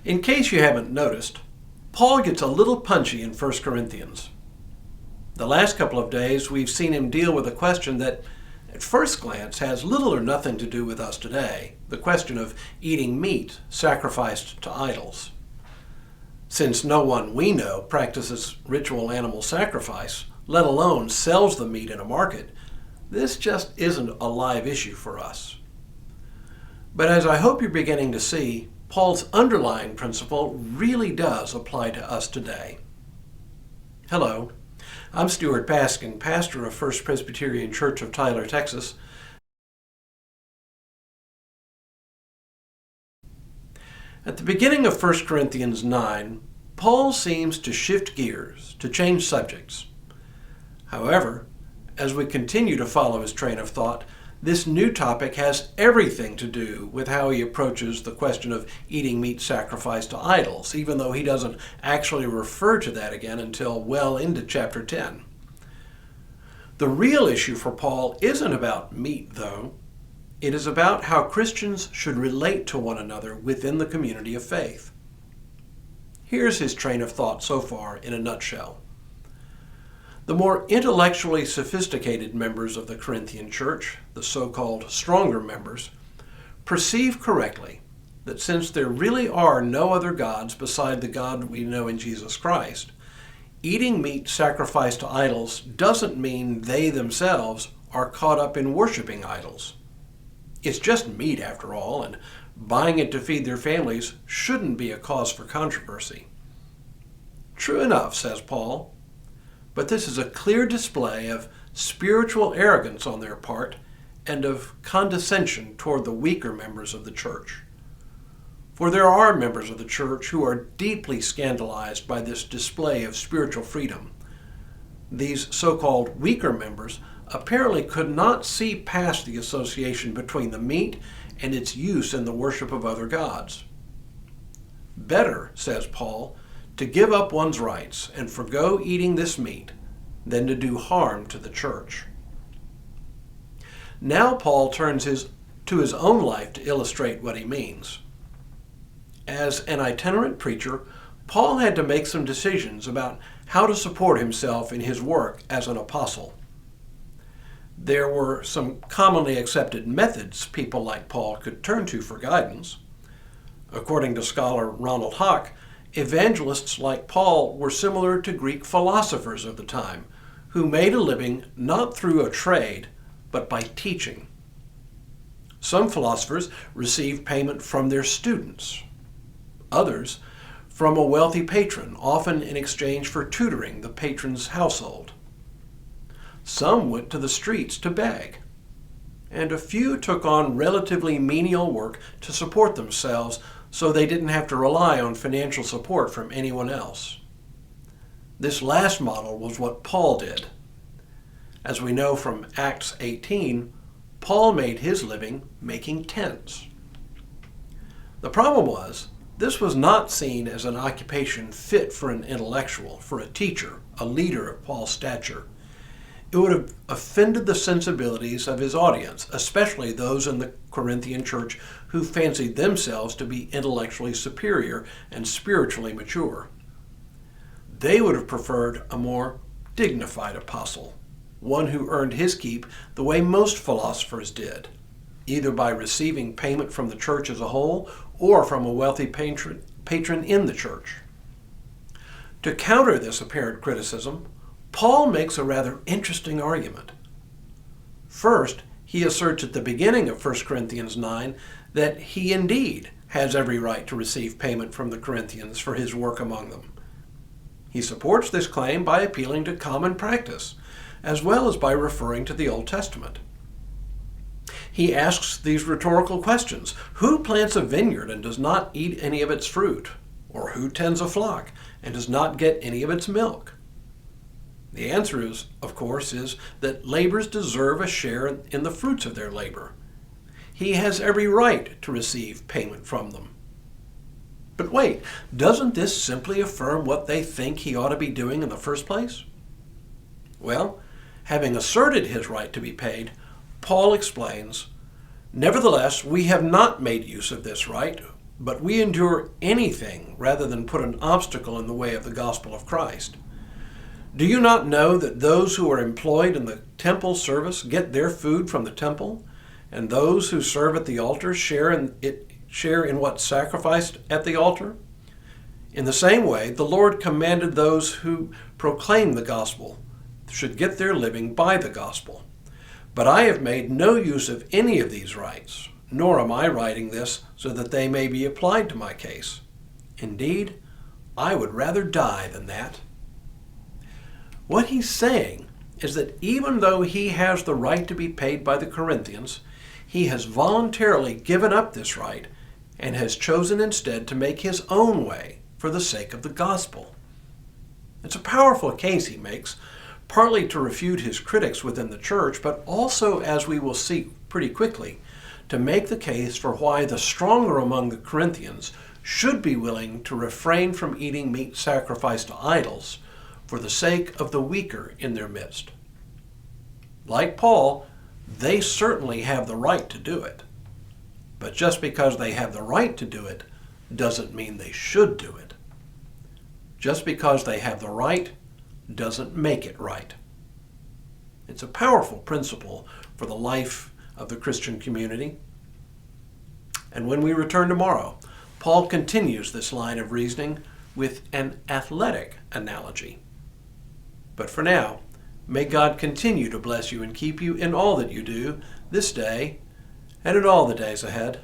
In case you haven't noticed, Paul gets a little punchy in 1 Corinthians. The last couple of days we've seen him deal with a question that at first glance has little or nothing to do with us today, the question of eating meat sacrificed to idols. Since no one we know practices ritual animal sacrifice, let alone sells the meat in a market, this just isn't a live issue for us. But as I hope you're beginning to see, Paul's underlying principle really does apply to us today. Hello, I'm Stuart Baskin, pastor of First Presbyterian Church of Tyler, Texas. At the beginning of 1 Corinthians 9, Paul seems to shift gears, to change subjects. However, as we continue to follow his train of thought, this new topic has everything to do with how he approaches the question of eating meat sacrificed to idols, even though he doesn't actually refer to that again until well into chapter 10. The real issue for Paul isn't about meat, though. It is about how Christians should relate to one another within the community of faith. Here's his train of thought so far in a nutshell. The more intellectually sophisticated members of the Corinthian church, the so-called stronger members, perceive correctly that since there really are no other gods beside the God we know in Jesus Christ, eating meat sacrificed to idols doesn't mean they themselves are caught up in worshiping idols. It's just meat after all, and buying it to feed their families shouldn't be a cause for controversy. True enough, says Paul, but this is a clear display of spiritual arrogance on their part and of condescension toward the weaker members of the church. For there are members of the church who are deeply scandalized by this display of spiritual freedom. These so-called weaker members apparently could not see past the association between the meat and its use in the worship of other gods. Better, says Paul, to give up one's rights and forgo eating this meat than to do harm to the church. Now Paul turns to his own life to illustrate what he means. As an itinerant preacher, Paul had to make some decisions about how to support himself in his work as an apostle. There were some commonly accepted methods people like Paul could turn to for guidance. According to scholar Ronald Hock, evangelists like Paul were similar to Greek philosophers of the time, who made a living not through a trade, but by teaching. Some philosophers received payment from their students. Others from a wealthy patron, often in exchange for tutoring the patron's household. Some went to the streets to beg, and a few took on relatively menial work to support themselves so they didn't have to rely on financial support from anyone else. This last model was what Paul did. As we know from Acts 18, Paul made his living making tents. The problem was, this was not seen as an occupation fit for an intellectual, for a teacher, a leader of Paul's stature. It would have offended the sensibilities of his audience, especially those in the Corinthian church who fancied themselves to be intellectually superior and spiritually mature. They would have preferred a more dignified apostle, one who earned his keep the way most philosophers did, either by receiving payment from the church as a whole or from a wealthy patron in the church. To counter this apparent criticism, Paul makes a rather interesting argument. First, he asserts at the beginning of 1 Corinthians 9 that he indeed has every right to receive payment from the Corinthians for his work among them. He supports this claim by appealing to common practice, as well as by referring to the Old Testament. He asks these rhetorical questions. Who plants a vineyard and does not eat any of its fruit? Or who tends a flock and does not get any of its milk? The answer is, of course, is that laborers deserve a share in the fruits of their labor. He has every right to receive payment from them. But wait, doesn't this simply affirm what they think he ought to be doing in the first place? Well, having asserted his right to be paid, Paul explains, "Nevertheless, we have not made use of this right, but we endure anything rather than put an obstacle in the way of the gospel of Christ. Do you not know that those who are employed in the temple service get their food from the temple, and those who serve at the altar share in what's sacrificed at the altar? In the same way, the Lord commanded those who proclaim the gospel should get their living by the gospel. But I have made no use of any of these rights, nor am I writing this so that they may be applied to my case. Indeed, I would rather die than that. What he's saying is that even though he has the right to be paid by the Corinthians, he has voluntarily given up this right and has chosen instead to make his own way for the sake of the gospel. It's a powerful case he makes, partly to refute his critics within the church, but also, as we will see pretty quickly, to make the case for why the stronger among the Corinthians should be willing to refrain from eating meat sacrificed to idols for the sake of the weaker in their midst. Like Paul, they certainly have the right to do it. But just because they have the right to do it doesn't mean they should do it. Just because they have the right doesn't make it right. It's a powerful principle for the life of the Christian community. And when we return tomorrow, Paul continues this line of reasoning with an athletic analogy. But for now, may God continue to bless you and keep you in all that you do this day and in all the days ahead.